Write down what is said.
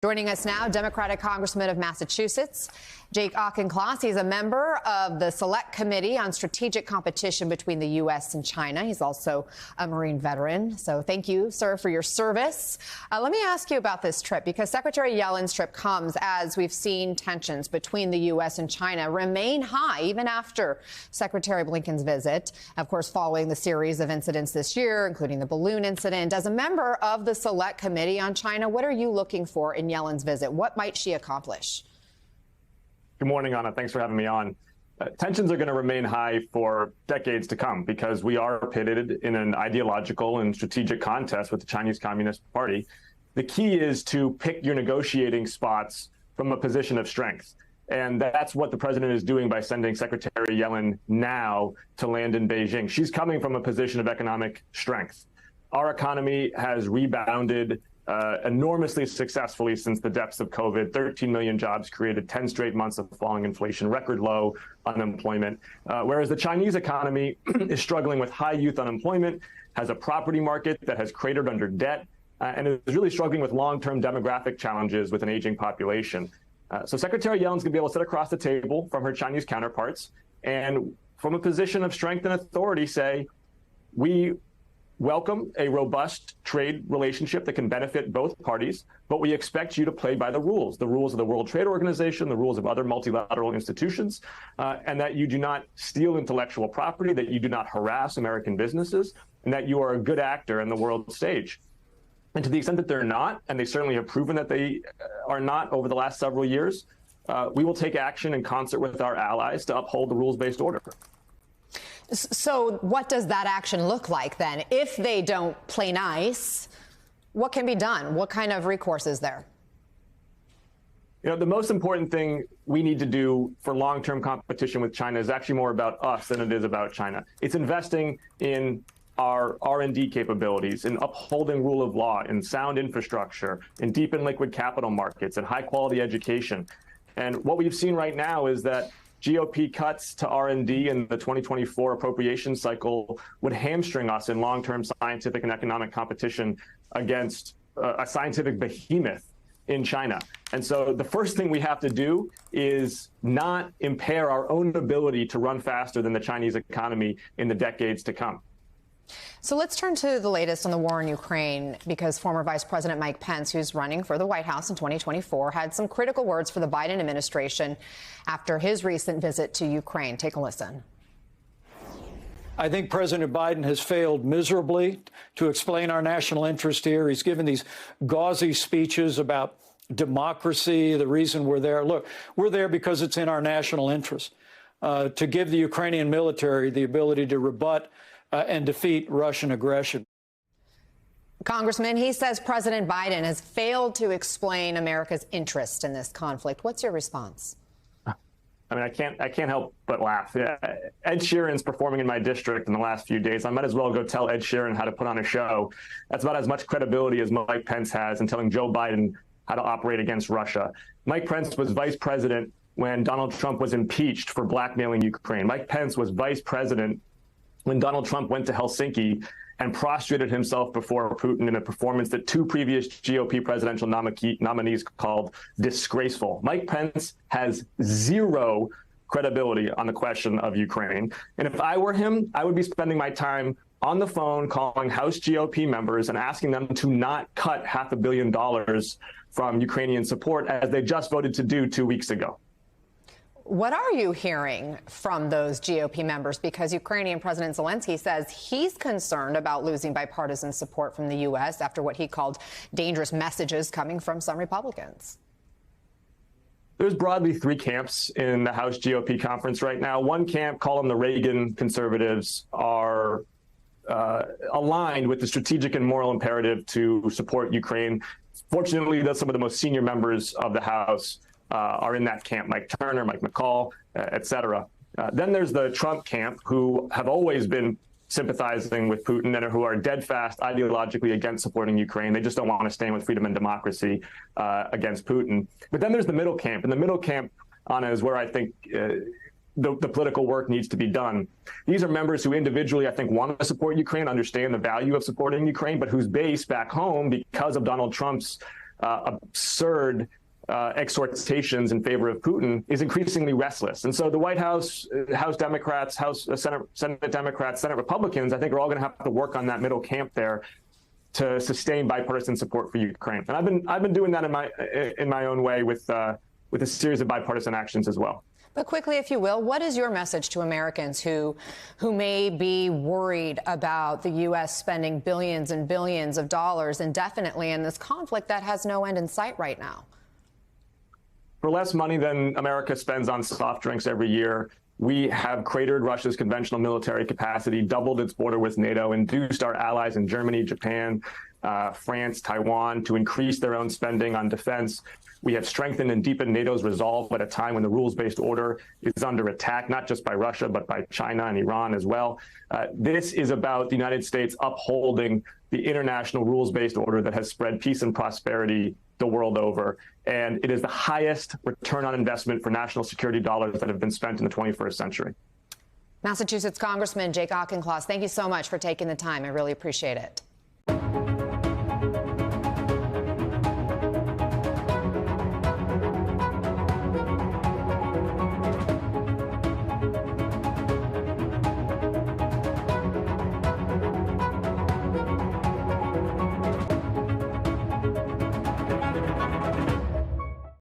Joining us now, Democratic Congressman of Massachusetts, Jake Auchincloss. He's a member of the Select Committee on Strategic Competition between the U.S. and China. He's also a Marine veteran. So thank you, sir, for your service. Let me ask you about this trip, because Secretary Yellen's trip comes as we've seen tensions between the U.S. and China remain high, even after Secretary Blinken's visit, of course, following the series of incidents this year, including the balloon incident. As a member of the Select Committee on China, what are you looking for in Yellen's visit? What might she accomplish? Good morning, Anna. Thanks for having me on. Tensions are going to remain high for decades to come because we are pitted in an ideological and strategic contest with the Chinese Communist Party. The key is to pick your negotiating spots from a position of strength. And that's what the president is doing by sending Secretary Yellen now to land in Beijing. She's coming from a position of economic strength. Our economy has rebounded enormously successfully since the depths of COVID. 13 million jobs created, 10 straight months of falling inflation, record low unemployment. Whereas the Chinese economy is struggling with high youth unemployment, has a property market that has cratered under debt, and is really struggling with long-term demographic challenges with an aging population. So Secretary Yellen's going to be able to sit across the table from her Chinese counterparts and from a position of strength and authority say, we welcome a robust trade relationship that can benefit both parties, but we expect you to play by the rules of the World Trade Organization, the rules of other multilateral institutions, and that you do not steal intellectual property, that you do not harass American businesses, and that you are a good actor in the world stage. And to the extent that they're not, and they certainly have proven that they are not over the last several years, we will take action in concert with our allies to uphold the rules-based order. So what does that action look like then? If they don't play nice, what can be done? What kind of recourse is there? You know, the most important thing we need to do for long-term competition with China is actually more about us than it is about China. It's investing in our R&D capabilities, in upholding rule of law, in sound infrastructure, in deep and liquid capital markets, and high-quality education. And what we've seen right now is that GOP cuts to R&D in the 2024 appropriation cycle would hamstring us in long-term scientific and economic competition against a scientific behemoth in China. And so the first thing we have to do is not impair our own ability to run faster than the Chinese economy in the decades to come. So let's turn to the latest on the war in Ukraine, because former Vice President Mike Pence, who's running for the White House in 2024, had some critical words for the Biden administration after his recent visit to Ukraine. Take a listen. I think President Biden has failed miserably to explain our national interest here. He's given these gauzy speeches about democracy, the reason we're there. Look, we're there because it's in our national interest to give the Ukrainian military the ability to rebut and defeat Russian aggression. Congressman, he says President Biden has failed to explain America's interest in this conflict. What's your response? I mean, I can't help but laugh. Yeah. Ed Sheeran's performing in my district in the last few days. I might as well go tell Ed Sheeran how to put on a show. That's about as much credibility as Mike Pence has in telling Joe Biden how to operate against Russia. Mike Pence was vice president when Donald Trump was impeached for blackmailing Ukraine. Mike Pence was vice president when Donald Trump went to Helsinki and prostrated himself before Putin in a performance that two previous GOP presidential nominees called disgraceful. Mike Pence has zero credibility on the question of Ukraine. And if I were him, I would be spending my time on the phone calling House GOP members and asking them to not cut $500 million from Ukrainian support, as they just voted to do 2 weeks ago. What are you hearing from those GOP members? Because Ukrainian President Zelensky says he's concerned about losing bipartisan support from the U.S. after what he called dangerous messages coming from some Republicans. There's broadly three camps in the House GOP conference right now. One camp, call them the Reagan conservatives, are aligned with the strategic and moral imperative to support Ukraine. Fortunately, that's some of the most senior members of the House are in that camp: Mike Turner, Mike McCall, et cetera. Then there's the Trump camp, who have always been sympathizing with Putin and who are dead fast ideologically against supporting Ukraine. They just don't want to stand with freedom and democracy against Putin. But then there's the middle camp. And the middle camp, Anna, is where I think the political work needs to be done. These are members who individually, I think, want to support Ukraine, understand the value of supporting Ukraine, but whose base back home, because of Donald Trump's absurd exhortations in favor of Putin is increasingly restless. And so the White House, House Democrats, Senate Democrats, Senate Republicans, I think are all going to have to work on that middle camp there to sustain bipartisan support for Ukraine. And I've been doing that in my own way with a series of bipartisan actions as well. But quickly, if you will, what is your message to Americans who may be worried about the U.S. spending billions and billions of dollars indefinitely in this conflict that has no end in sight right now? For less money than America spends on soft drinks every year, we have cratered Russia's conventional military capacity, doubled its border with NATO, induced our allies in Germany, Japan, France, Taiwan to increase their own spending on defense. We have strengthened and deepened NATO's resolve at a time when the rules-based order is under attack, not just by Russia, but by China and Iran as well. This is about the United States upholding the international rules-based order that has spread peace and prosperity the world over. And it is the highest return on investment for national security dollars that have been spent in the 21st century. Massachusetts Congressman Jake Auchincloss, thank you so much for taking the time. I really appreciate it.